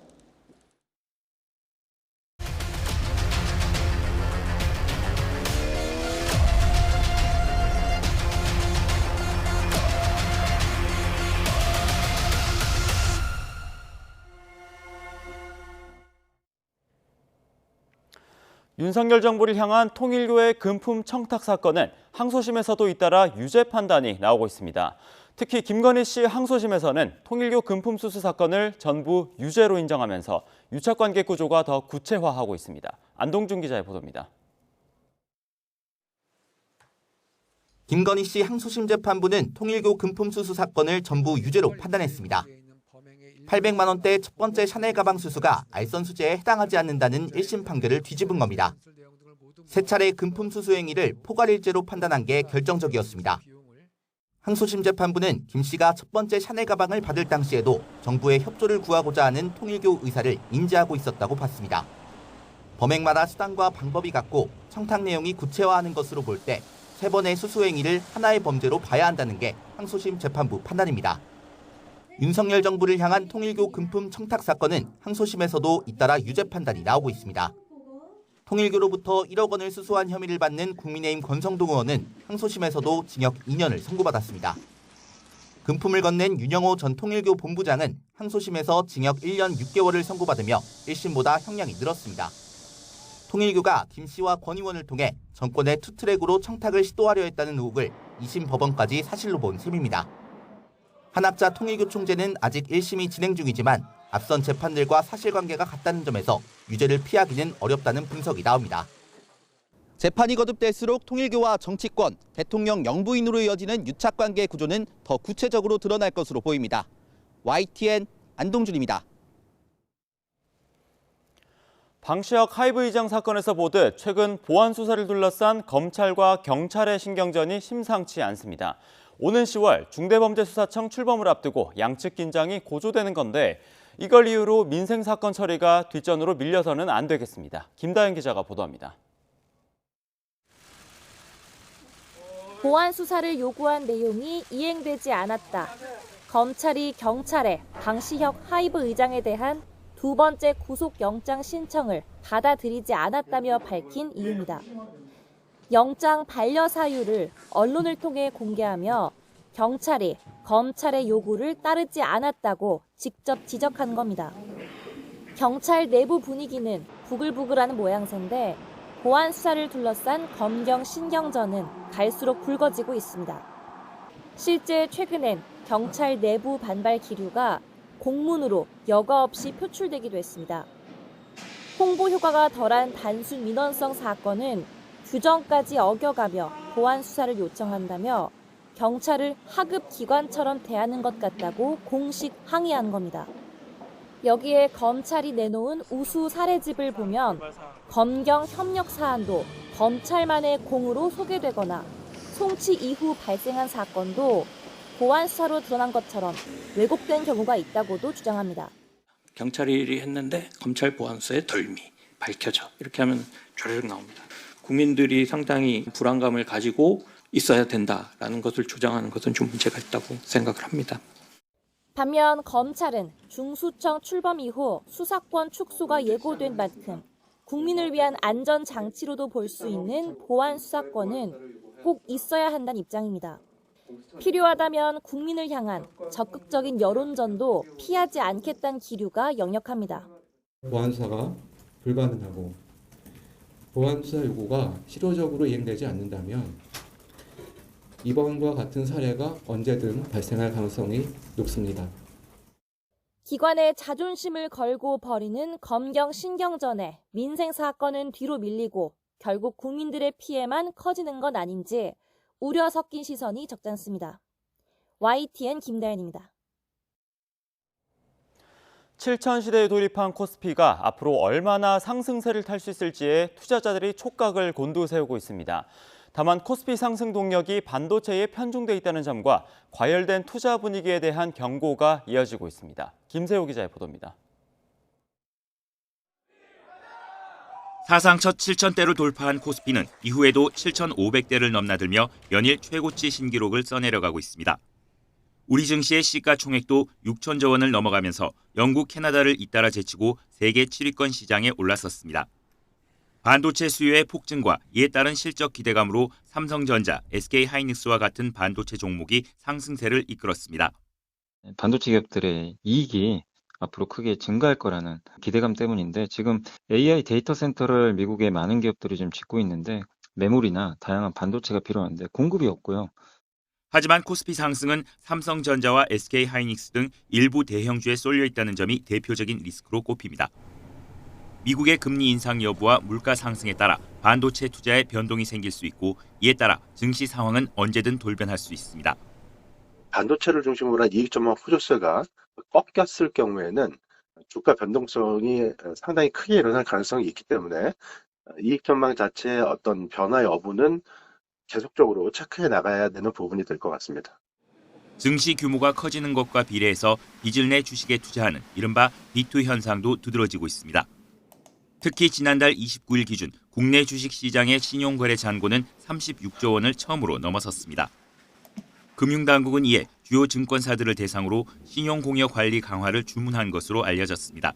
윤석열 정부를 향한 통일교의 금품 청탁 사건은 항소심에서도 잇따라 유죄 판단이 나오고 있습니다. 특히 김건희 씨 항소심에서는 통일교 금품 수수 사건을 전부 유죄로 인정하면서 유착관계 구조가 더 구체화하고 있습니다. 안동준 기자의 보도입니다. 김건희 씨 항소심 재판부는 통일교 금품 수수 사건을 전부 유죄로 판단했습니다. 800만 원대 첫 번째 샤넬 가방 수수가 알선 수재에 해당하지 않는다는 1심 판결을 뒤집은 겁니다. 세 차례 금품 수수 행위를 포괄일죄로 판단한 게 결정적이었습니다. 항소심 재판부는 김 씨가 첫 번째 샤넬 가방을 받을 당시에도 정부의 협조를 구하고자 하는 통일교 의사를 인지하고 있었다고 봤습니다. 범행마다 수단과 방법이 같고 청탁 내용이 구체화하는 것으로 볼 때 세 번의 수수 행위를 하나의 범죄로 봐야 한다는 게 항소심 재판부 판단입니다. 윤석열 정부를 향한 통일교 금품 청탁 사건은 항소심에서도 잇따라 유죄 판단이 나오고 있습니다. 통일교로부터 1억 원을 수수한 혐의를 받는 국민의힘 권성동 의원은 항소심에서도 징역 2년을 선고받았습니다. 금품을 건넨 윤영호 전 통일교 본부장은 항소심에서 징역 1년 6개월을 선고받으며 1심보다 형량이 늘었습니다. 통일교가 김 씨와 권 의원을 통해 정권의 투트랙으로 청탁을 시도하려 했다는 의혹을 2심 법원까지 사실로 본 셈입니다. 한학자 통일교총재는 아직 1심이 진행 중이지만 앞선 재판들과 사실관계가 같다는 점에서 유죄를 피하기는 어렵다는 분석이 나옵니다. 재판이 거듭될수록 통일교와 정치권, 대통령 영부인으로 이어지는 유착관계 구조는 더 구체적으로 드러날 것으로 보입니다. YTN 안동준입니다. 방시혁 하이브 의장 사건에서 보듯 최근 보안 수사를 둘러싼 검찰과 경찰의 신경전이 심상치 않습니다. 오는 10월 중대범죄수사청 출범을 앞두고 양측 긴장이 고조되는 건데 이걸 이유로 민생사건 처리가 뒷전으로 밀려서는 안 되겠습니다. 김다현 기자가 보도합니다. 보안 수사를 요구한 내용이 이행되지 않았다. 검찰이 경찰에 방시혁 하이브 의장에 대한 두 번째 구속영장 신청을 받아들이지 않았다며 밝힌 이유입니다. 영장 반려 사유를 언론을 통해 공개하며 경찰이 검찰의 요구를 따르지 않았다고 직접 지적한 겁니다. 경찰 내부 분위기는 부글부글하는 모양새인데 보안 수사를 둘러싼 검경 신경전은 갈수록 굵어지고 있습니다. 실제 최근엔 경찰 내부 반발 기류가 공문으로 여과 없이 표출되기도 했습니다. 홍보 효과가 덜한 단순 민원성 사건은 규정까지 어겨가며 보안 수사를 요청한다며 경찰을 하급 기관처럼 대하는 것 같다고 공식 항의한 겁니다. 여기에 검찰이 내놓은 우수 사례집을 보면 검경 협력 사안도 검찰만의 공으로 소개되거나 송치 이후 발생한 사건도 보안 수사로 드러난 것처럼 왜곡된 경우가 있다고도 주장합니다. 경찰이 했는데 검찰 보안 수사의 덜미 밝혀져 이렇게 하면 조르륵 나옵니다. 국민들이 상당히 불안감을 가지고 있어야 된다라는 것을 주장하는 것은 좀 문제가 있다고 생각을 합니다. 반면 검찰은 중수청 출범 이후 수사권 축소가 예고된 만큼 국민을 위한 안전장치로도 볼 수 있는 보안 수사권은 꼭 있어야 한다는 입장입니다. 필요하다면 국민을 향한 적극적인 여론전도 피하지 않겠다는 기류가 역력합니다. 보안 수사가 불가능하고 보안 수사 요구가 실효적으로 이행되지 않는다면 이번과 같은 사례가 언제든 발생할 가능성이 높습니다. 기관의 자존심을 걸고 벌이는 검경 신경전에 민생 사건은 뒤로 밀리고 결국 국민들의 피해만 커지는 건 아닌지 우려 섞인 시선이 적잖습니다. YTN 김다현입니다. 7000시대에 돌입한 코스피가 앞으로 얼마나 상승세를 탈 수 있을지에 투자자들이 촉각을 곤두세우고 있습니다. 다만 코스피 상승 동력이 반도체에 편중돼 있다는 점과 과열된 투자 분위기에 대한 경고가 이어지고 있습니다. 김세호 기자의 보도입니다. 사상 첫 7,000대를 돌파한 코스피는 이후에도 7,500대를 넘나들며 연일 최고치 신기록을 써내려가고 있습니다. 우리 증시의 시가총액도 6천조 원을 넘어가면서 영국, 캐나다를 잇따라 제치고 세계 7위권 시장에 올랐었습니다. 반도체 수요의 폭증과 이에 따른 실적 기대감으로 삼성전자, SK하이닉스와 같은 반도체 종목이 상승세를 이끌었습니다. 반도체 기업들의 이익이 앞으로 크게 증가할 거라는 기대감 때문인데 지금 AI 데이터 센터를 미국의 많은 기업들이 좀 짓고 있는데 매물이나 다양한 반도체가 필요한데 공급이 없고요. 하지만 코스피 상승은 삼성전자와 SK하이닉스 등 일부 대형주에 쏠려 있다는 점이 대표적인 리스크로 꼽힙니다. 미국의 금리 인상 여부와 물가 상승에 따라 반도체 투자에 변동이 생길 수 있고 이에 따라 증시 상황은 언제든 돌변할 수 있습니다. 반도체를 중심으로 한 이익 전망 호조세가 꺾였을 경우에는 주가 변동성이 상당히 크게 일어날 가능성이 있기 때문에 이익 전망 자체의 어떤 변화 여부는 계속적으로 체크해 나가야 되는 부분이 될 것 같습니다. 증시 규모가 커지는 것과 비례해서 빚을 내 주식에 투자하는 이른바 B2 현상도 두드러지고 있습니다. 특히 지난달 29일 기준 국내 주식시장의 신용거래 잔고는 36조 원을 처음으로 넘어섰습니다. 금융당국은 이에 주요 증권사들을 대상으로 신용공여 관리 강화를 주문한 것으로 알려졌습니다.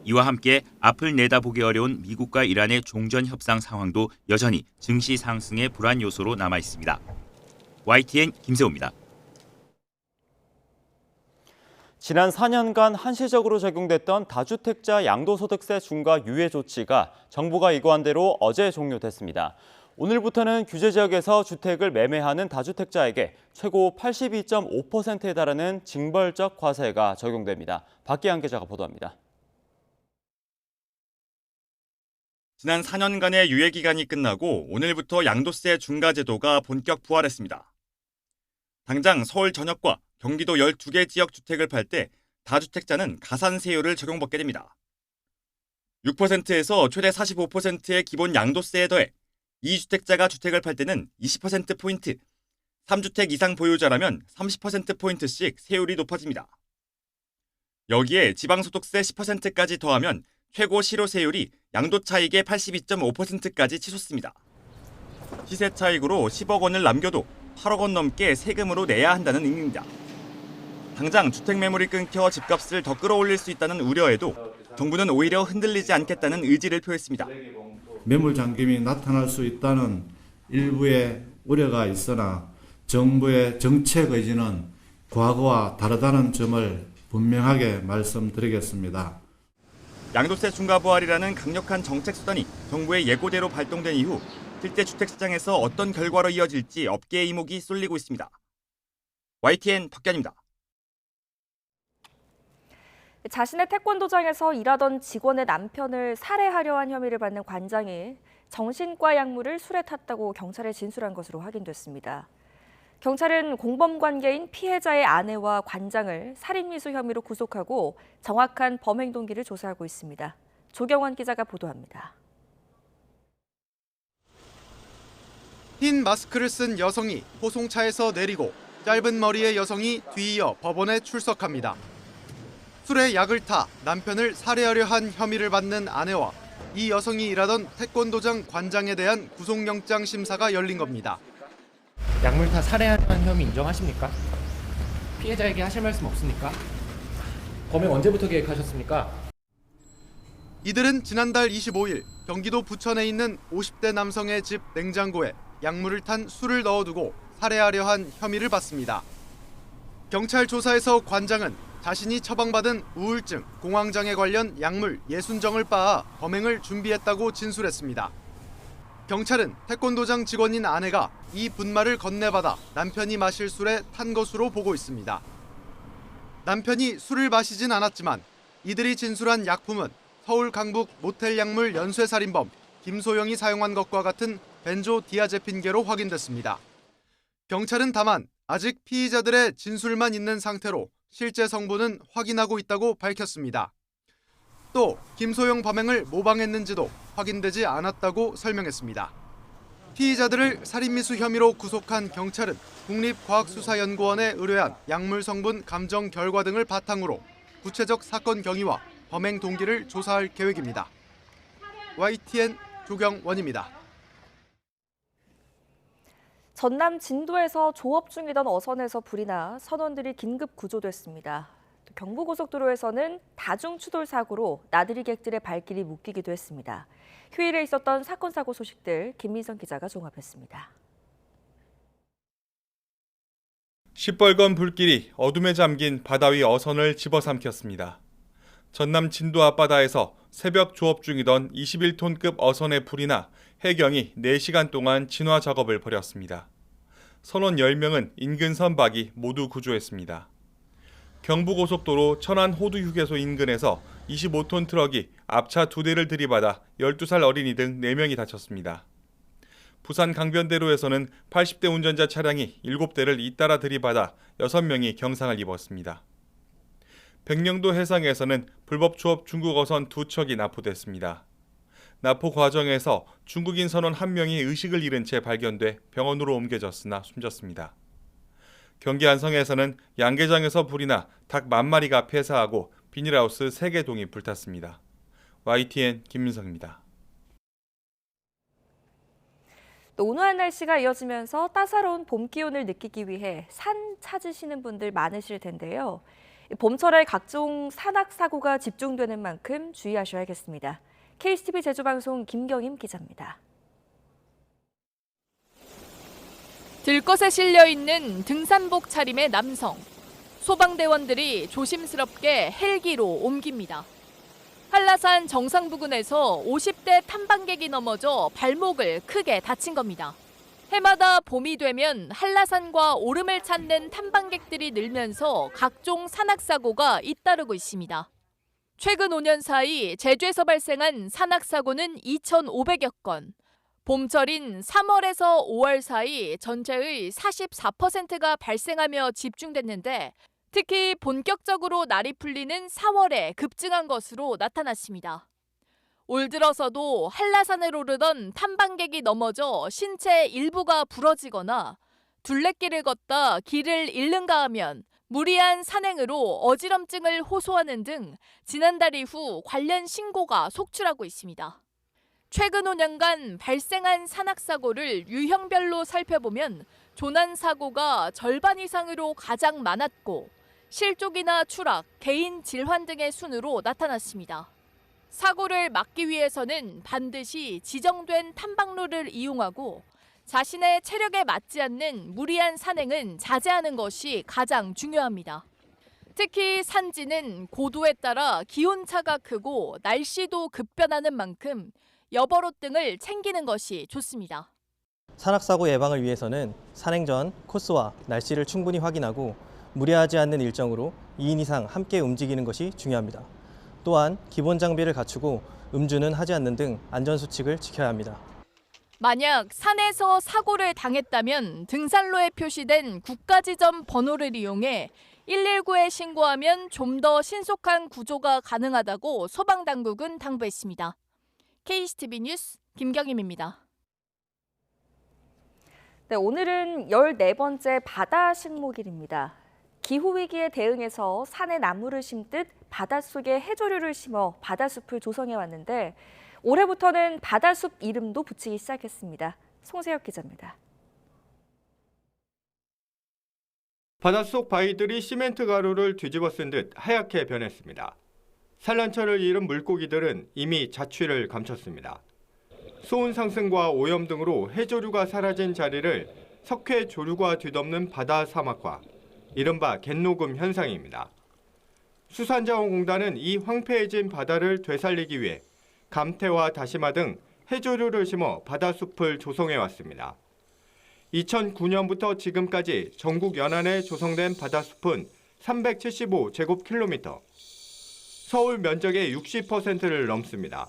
이와 함께 앞을 내다보기 어려운 미국과 이란의 종전 협상 상황도 여전히 증시 상승의 불안 요소로 남아 있습니다. YTN 김세호입니다. 지난 4년간 한시적으로 적용됐던 다주택자 양도소득세 중과 유예 조치가 정부가 예고한 대로 어제 종료됐습니다. 오늘부터는 규제 지역에서 주택을 매매하는 다주택자에게 최고 82.5%에 달하는 징벌적 과세가 적용됩니다. 박기한 기자가 보도합니다. 지난 4년간의 유예 기간이 끝나고 오늘부터 양도세 중과 제도가 본격 부활했습니다. 당장 서울 전역과 경기도 12개 지역 주택을 팔 때 다주택자는 가산세율을 적용받게 됩니다. 6%에서 최대 45%의 기본 양도세에 더해 2주택자가 주택을 팔 때는 20%포인트, 3주택 이상 보유자라면 30%포인트씩 세율이 높아집니다. 여기에 지방소득세 10%까지 더하면 최고 실효세율이 양도차익의 82.5%까지 치솟습니다. 시세 차익으로 10억 원을 남겨도 8억 원 넘게 세금으로 내야 한다는 의미입니다. 당장 주택 매물이 끊겨 집값을 더 끌어올릴 수 있다는 우려에도 정부는 오히려 흔들리지 않겠다는 의지를 표했습니다. 매물 잠김이 나타날 수 있다는 일부의 우려가 있으나 정부의 정책 의지는 과거와 다르다는 점을 분명하게 말씀드리겠습니다. 양도세 중과 부활이라는 강력한 정책 수단이 정부의 예고대로 발동된 이후 실제 주택시장에서 어떤 결과로 이어질지 업계의 이목이 쏠리고 있습니다. YTN 박견입니다. 자신의 태권도장에서 일하던 직원의 남편을 살해하려 한 혐의를 받는 관장이 정신과 약물을 술에 탔다고 경찰에 진술한 것으로 확인됐습니다. 경찰은 공범 관계인 피해자의 아내와 관장을 살인미수 혐의로 구속하고 정확한 범행 동기를 조사하고 있습니다. 조경원 기자가 보도합니다. 흰 마스크를 쓴 여성이 호송차에서 내리고 짧은 머리의 여성이 뒤이어 법원에 출석합니다. 술에 약을 타 남편을 살해하려 한 혐의를 받는 아내와 이 여성이 일하던 태권도장 관장에 대한 구속영장 심사가 열린 겁니다. 약물타 살해한 혐의 인정하십니까? 피해자에게 하실 말씀 없습니까? 범행 언제부터 계획하셨습니까? 이들은 지난달 25일 경기도 부천에 있는 50대 남성의 집 냉장고에 약물을 탄 술을 넣어두고 살해하려 한 혐의를 받습니다. 경찰 조사에서 관장은 자신이 처방받은 우울증, 공황장애 관련 약물 60정을 빻아 범행을 준비했다고 진술했습니다. 경찰은 태권도장 직원인 아내가 이 분말을 건네받아 남편이 마실 술에 탄 것으로 보고 있습니다. 남편이 술을 마시진 않았지만 이들이 진술한 약품은 서울 강북 모텔 약물 연쇄살인범 김소영이 사용한 것과 같은 벤조디아제핀계로 확인됐습니다. 경찰은 다만 아직 피의자들의 진술만 있는 상태로 실제 성분은 확인하고 있다고 밝혔습니다. 또 김소영 범행을 모방했는지도 확인되지 않았다고 설명했습니다. 피의자들을 살인미수 혐의로 구속한 경찰은 국립과학수사연구원에 의뢰한 약물 성분 감정 결과 등을 바탕으로 구체적 사건 경위와 범행 동기를 조사할 계획입니다. YTN 조경원입니다. 전남 진도에서 조업 중이던 어선에서 불이 나 선원들이 긴급 구조됐습니다. 경부고속도로에서는 다중추돌 사고로 나들이 객들의 발길이 묶이기도 했습니다. 휴일에 있었던 사건 사고 소식들 김민선 기자가 종합했습니다. 시뻘건 불길이 어둠에 잠긴 바다 위 어선을 집어삼켰습니다. 전남 진도 앞바다에서 새벽 조업 중이던 21톤급 어선에 불이 나 해경이 4시간 동안 진화 작업을 벌였습니다. 선원 10명은 인근 선박이 모두 구조했습니다. 경부고속도로 천안 호두휴게소 인근에서 25톤 트럭이 앞차 2대를 들이받아 12살 어린이 등 4명이 다쳤습니다. 부산 강변대로에서는 80대 운전자 차량이 7대를 잇따라 들이받아 6명이 경상을 입었습니다. 백령도 해상에서는 불법 조업 중국 어선 2척이 납포됐습니다. 납포 과정에서 중국인 선원 1명이 의식을 잃은 채 발견돼 병원으로 옮겨졌으나 숨졌습니다. 경기 안성에서는 양계장에서 불이 나 닭 10,000마리가 폐사하고 비닐하우스 3개 동이 불탔습니다. YTN 김민성입니다. 또 온화한 날씨가 이어지면서 따사로운 봄 기온을 느끼기 위해 산 찾으시는 분들 많으실 텐데요. 봄철에 각종 산악 사고가 집중되는 만큼 주의하셔야겠습니다. KCTV 제주방송 김경임 기자입니다. 들것에 실려있는 등산복 차림의 남성. 소방대원들이 조심스럽게 헬기로 옮깁니다. 한라산 정상 부근에서 50대 탐방객이 넘어져 발목을 크게 다친 겁니다. 해마다 봄이 되면 한라산과 오름을 찾는 탐방객들이 늘면서 각종 산악사고가 잇따르고 있습니다. 최근 5년 사이 제주에서 발생한 산악사고는 2,500여 건. 봄철인 3월에서 5월 사이 전체의 44%가 발생하며 집중됐는데 특히 본격적으로 날이 풀리는 4월에 급증한 것으로 나타났습니다. 올 들어서도 한라산을 오르던 탐방객이 넘어져 신체 일부가 부러지거나 둘레길을 걷다 길을 잃는가 하면 무리한 산행으로 어지럼증을 호소하는 등 지난달 이후 관련 신고가 속출하고 있습니다. 최근 5년간 발생한 산악사고를 유형별로 살펴보면 조난사고가 절반 이상으로 가장 많았고 실족이나 추락, 개인 질환 등의 순으로 나타났습니다. 사고를 막기 위해서는 반드시 지정된 탐방로를 이용하고 자신의 체력에 맞지 않는 무리한 산행은 자제하는 것이 가장 중요합니다. 특히 산지는 고도에 따라 기온차가 크고 날씨도 급변하는 만큼 여벌옷 등을 챙기는 것이 좋습니다. 산악사고 예방을 위해서는 산행 전 코스와 날씨를 충분히 확인하고 무리하지 않는 일정으로 2인 이상 함께 움직이는 것이 중요합니다. 또한 기본 장비를 갖추고 음주는 하지 않는 등 안전수칙을 지켜야 합니다. 만약 산에서 사고를 당했다면 등산로에 표시된 국가지점 번호를 이용해 119에 신고하면 좀 더 신속한 구조가 가능하다고 소방당국은 당부했습니다. KCTV 뉴스 김경임입니다. 네, 오늘은 14번째 바다 식목일입니다. 기후위기에 대응해서 산에 나무를 심듯 바닷속에 해조류를 심어 바다숲을 조성해 왔는데 올해부터는 바다숲 이름도 붙이기 시작했습니다. 송세혁 기자입니다. 바닷속 바위들이 시멘트 가루를 뒤집어 쓴 듯 하얗게 변했습니다. 산란처를 잃은 물고기들은 이미 자취를 감췄습니다. 수온 상승과 오염 등으로 해조류가 사라진 자리를 석회 조류가 뒤덮는 바다 사막화, 이른바 갯녹음 현상입니다. 수산자원공단은 이 황폐해진 바다를 되살리기 위해 감태와 다시마 등 해조류를 심어 바다숲을 조성해왔습니다. 2009년부터 지금까지 전국 연안에 조성된 바다숲은 375제곱킬로미터, 서울 면적의 60%를 넘습니다.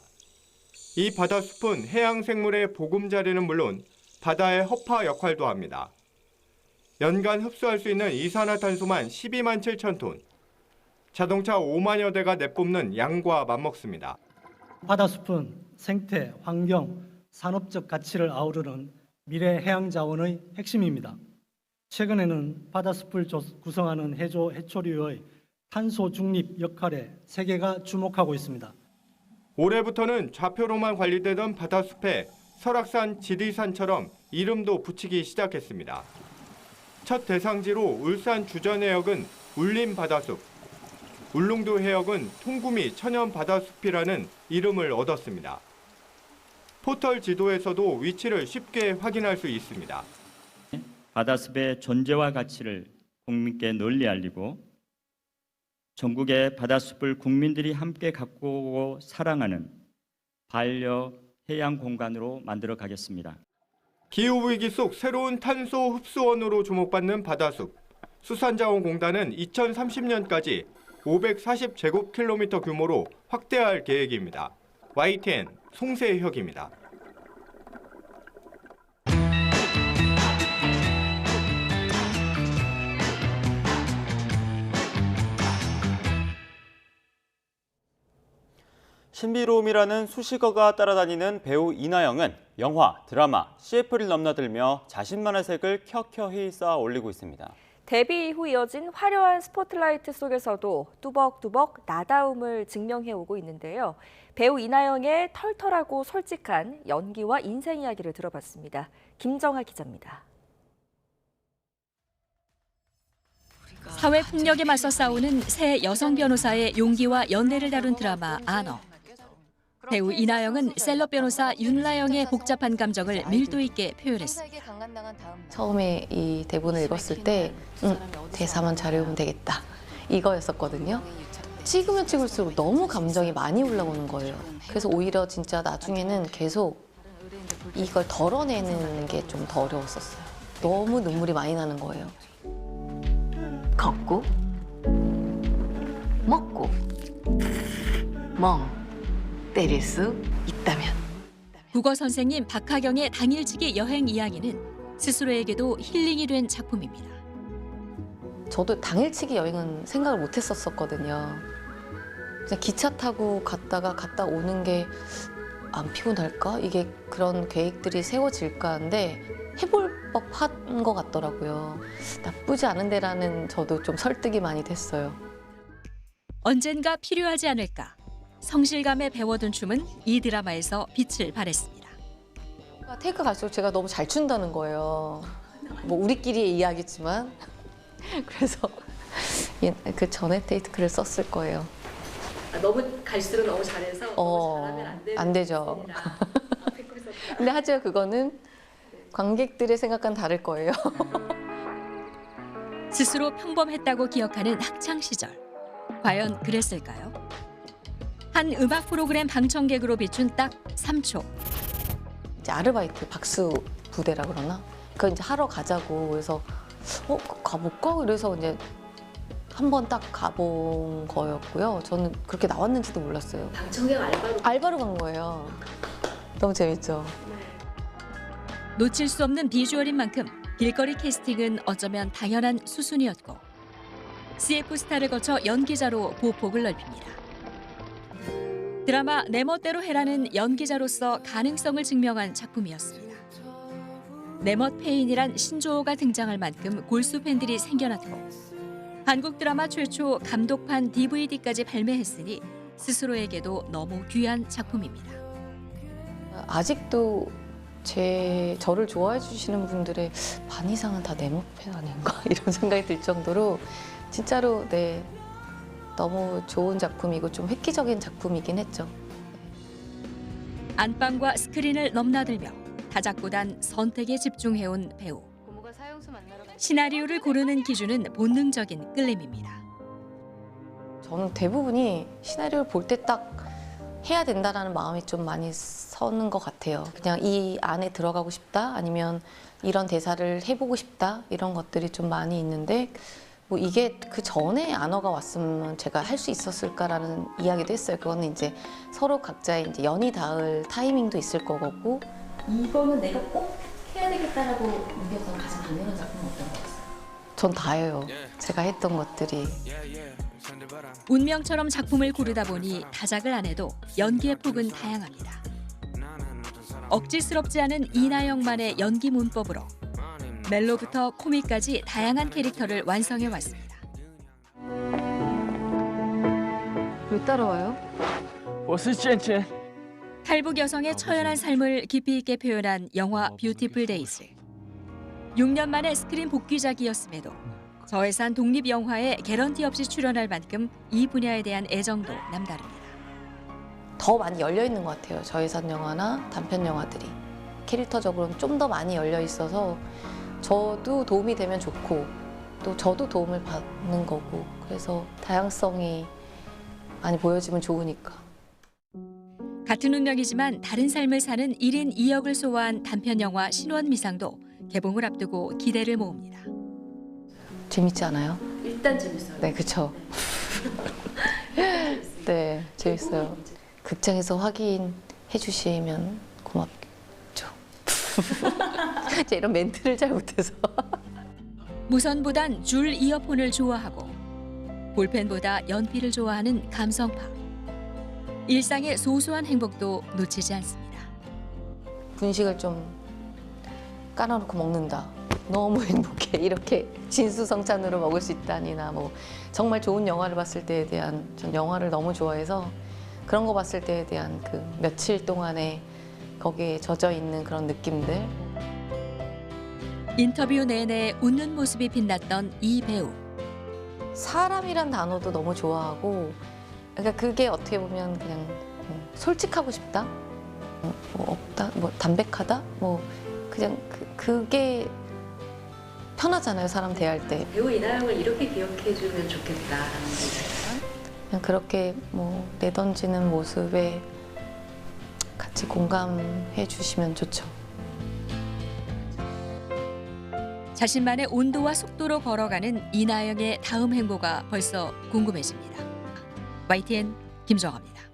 이 바다숲은 해양 생물의 보금자리는 물론 바다의 허파 역할도 합니다. 연간 흡수할 수 있는 이산화탄소만 12만 7천 톤, 자동차 5만여 대가 내뿜는 양과 맞먹습니다. 바다숲은 생태, 환경, 산업적 가치를 아우르는 미래 해양 자원의 핵심입니다. 최근에는 바다숲을 구성하는 해조, 해초류의 탄소 중립 역할에 세계가 주목하고 있습니다. 올해부터는 좌표로만 관리되던 바다숲에 설악산, 지리산처럼 이름도 붙이기 시작했습니다. 첫 대상지로 울산 주전해역은 울림바다숲, 울릉도 해역은 통구미 천연바다숲이라는 이름을 얻었습니다. 포털 지도에서도 위치를 쉽게 확인할 수 있습니다. 바다숲의 존재와 가치를 국민께 널리 알리고 전국의 바다숲을 국민들이 함께 가꾸고 사랑하는 반려 해양 공간으로 만들어 가겠습니다. 기후위기 속 새로운 탄소 흡수원으로 주목받는 바다숲. 수산자원공단은 2030년까지 540제곱킬로미터 규모로 확대할 계획입니다. YTN 송세혁입니다. 신비로움이라는 수식어가 따라다니는 배우 이나영은 영화, 드라마, CF를 넘나들며 자신만의 색을 켜켜이 쌓아 올리고 있습니다. 데뷔 이후 이어진 화려한 스포트라이트 속에서도 뚜벅뚜벅 나다움을 증명해오고 있는데요. 배우 이나영의 털털하고 솔직한 연기와 인생 이야기를 들어봤습니다. 김정아 기자입니다. 사회폭력에 맞서 싸우는 새 여성 변호사의 용기와 연대를 다룬 드라마 아너. 배우 이나영은 셀럽 변호사 윤라영의 복잡한 감정을 밀도 있게 표현했습니다. 처음에 이 대본을 읽었을 때 대사만 잘해오면 되겠다 이거였었거든요. 찍으면 찍을수록 너무 감정이 많이 올라오는 거예요. 그래서 오히려 진짜 나중에는 계속 이걸 덜어내는 게 좀 더 어려웠었어요. 너무 눈물이 많이 나는 거예요. 걷고 먹고 멍 때릴 수 있다면. 국어 선생님 박하경의 당일치기 여행 이야기는 스스로에게도 힐링이 된 작품입니다. 저도 당일치기 여행은 생각을 못 했었거든요. 그냥 기차 타고 갔다 오는 게 안 피곤할까? 이게 그런 계획들이 세워질까 하는데 해볼 법한 것 같더라고요. 나쁘지 않은데라는 저도 좀 설득이 많이 됐어요. 언젠가 필요하지 않을까. 성실감에 배워둔 춤은 이 드라마에서 빛을 발했습니다. 테이크 갈수록 제가 너무 잘 춘다는 거예요. 뭐 우리끼리의 이야기지만 그래서 그 전에 테이크를 썼을 거예요. 너무 갈수록 너무 잘해서 너무 잘하면 안 되죠. 근데 하지만 그거는 관객들의 생각과는 다를 거예요. 스스로 평범했다고 기억하는 학창 시절. 과연 그랬을까요? 한 음악 프로그램 방청객으로 비춘 딱 3초. 이제 아르바이트 박수 부대라 그러나? 그거 이제 하러 가자고 그래서 가볼까? 그래서 이제 한 번 딱 가본 거였고요. 저는 그렇게 나왔는지도 몰랐어요. 방청객 알바로 간 거예요. 너무 재밌죠? 놓칠 수 없는 비주얼인 만큼 길거리 캐스팅은 어쩌면 당연한 수순이었고 CF 스타를 거쳐 연기자로 보폭을 넓힙니다. 드라마 내 멋대로 해라는 연기자로서 가능성을 증명한 작품이었습니다. 내멋 페인이란 신조어가 등장할 만큼 골수 팬들이 생겨났고 한국 드라마 최초 감독판 DVD까지 발매했으니 스스로에게도 너무 귀한 작품입니다. 아직도 저를 좋아해 주시는 분들의 반 이상은 다 내멋 팬 아닌가 이런 생각이 들 정도로 진짜로 너무 좋은 작품이고 좀 획기적인 작품이긴 했죠. 안방과 스크린을 넘나들며 다작보단 선택에 집중해온 배우. 시나리오를 고르는 기준은 본능적인 끌림입니다. 저는 대부분이 시나리오를 볼 때 딱 해야 된다라는 마음이 좀 많이 서는 것 같아요. 그냥 이 안에 들어가고 싶다 아니면 이런 대사를 해보고 싶다 이런 것들이 좀 많이 있는데 뭐 이게 그 전에 안어가 왔으면 제가 할 수 있었을까라는 이야기도 했어요. 그거는 이제 서로 각자의 이제 연이 닿을 타이밍도 있을 거고. 이거는 내가 꼭 해야 되겠다라고 느꼈던 가장 강렬한 작품은 어떤 거였어요? 전 다예요. 제가 했던 것들이. 운명처럼 작품을 고르다 보니 다작을 안 해도 연기의 폭은 다양합니다. 억지스럽지 않은 이나영만의 연기 문법으로 멜로부터 코믹까지 다양한 캐릭터를 완성해 왔습니다. 왜 따라와요? 탈북 여성의 처연한 삶을 깊이 있게 표현한 영화 뷰티풀 데이즈. 6년 만에 스크린 복귀작이었음에도 저예산 독립 영화에 개런티 없이 출연할 만큼 이 분야에 대한 애정도 남다릅니다. 더 많이 열려 있는 것 같아요. 저예산 영화나 단편 영화들이 캐릭터적으로는 좀 더 많이 열려 있어서 저도 도움이 되면 좋고 또 저도 도움을 받는 거고 그래서 다양성이 많이 보여지면 좋으니까. 같은 운명이지만 다른 삶을 사는 1인 2역을 소화한 단편 영화 신원미상도 개봉을 앞두고 기대를 모읍니다. 재밌지 않아요? 일단 재밌어요. 네, 그렇죠. 네, 재밌어요. 극장에서 확인해 주시면 고맙죠. 제가 이런 멘트를 잘 못해서. 무선보단 줄 이어폰을 좋아하고 볼펜보다 연필을 좋아하는 감성파. 일상의 소소한 행복도 놓치지 않습니다. 분식을 좀 깔아놓고 먹는다. 너무 행복해. 이렇게 진수성찬으로 먹을 수 있다니나 뭐 정말 좋은 영화를 봤을 때에 대한 전 영화를 너무 좋아해서 그런 거 봤을 때에 대한 그 며칠 동안에 거기에 젖어 있는 그런 느낌들. 인터뷰 내내 웃는 모습이 빛났던 이 배우. 사람이란 단어도 너무 좋아하고 그러니까 그게 어떻게 보면 그냥 솔직하고 싶다? 뭐 없다? 뭐 담백하다? 뭐 그냥 그게 편하잖아요, 사람 대할 때. 배우 이나영을 이렇게 기억해주면 좋겠다라는 생각이요? 그냥 그렇게 뭐 내던지는 모습에 같이 공감해 주시면 좋죠. 자신만의 온도와 속도로 걸어가는 이나영의 다음 행보가 벌써 궁금해집니다. YTN 김정아입니다.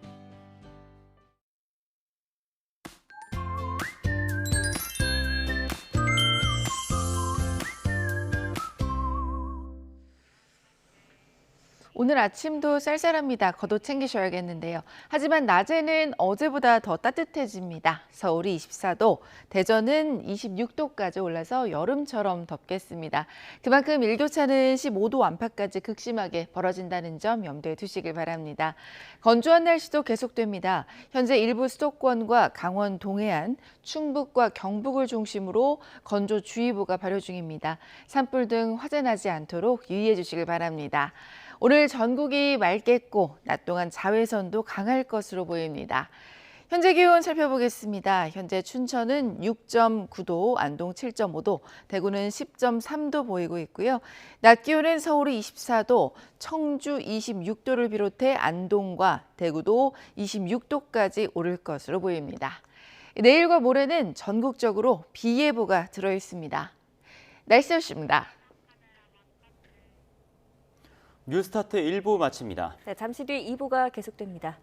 오늘 아침도 쌀쌀합니다. 겉옷 챙기셔야겠는데요. 하지만 낮에는 어제보다 더 따뜻해집니다. 서울이 24도, 대전은 26도까지 올라서 여름처럼 덥겠습니다. 그만큼 일교차는 15도 안팎까지 극심하게 벌어진다는 점 염두에 두시길 바랍니다. 건조한 날씨도 계속됩니다. 현재 일부 수도권과 강원 동해안, 충북과 경북을 중심으로 건조주의보가 발효 중입니다. 산불 등 화재 나지 않도록 유의해 주시길 바랍니다. 오늘 전국이 맑겠고 낮 동안 자외선도 강할 것으로 보입니다. 현재 기온 살펴보겠습니다. 현재 춘천은 6.9도, 안동 7.5도, 대구는 10.3도 보이고 있고요. 낮 기온은 서울이 24도, 청주 26도를 비롯해 안동과 대구도 26도까지 오를 것으로 보입니다. 내일과 모레는 전국적으로 비 예보가 들어 있습니다. 날씨였습니다. 뉴스타트 1부 마칩니다. 네, 잠시 뒤 2부가 계속됩니다.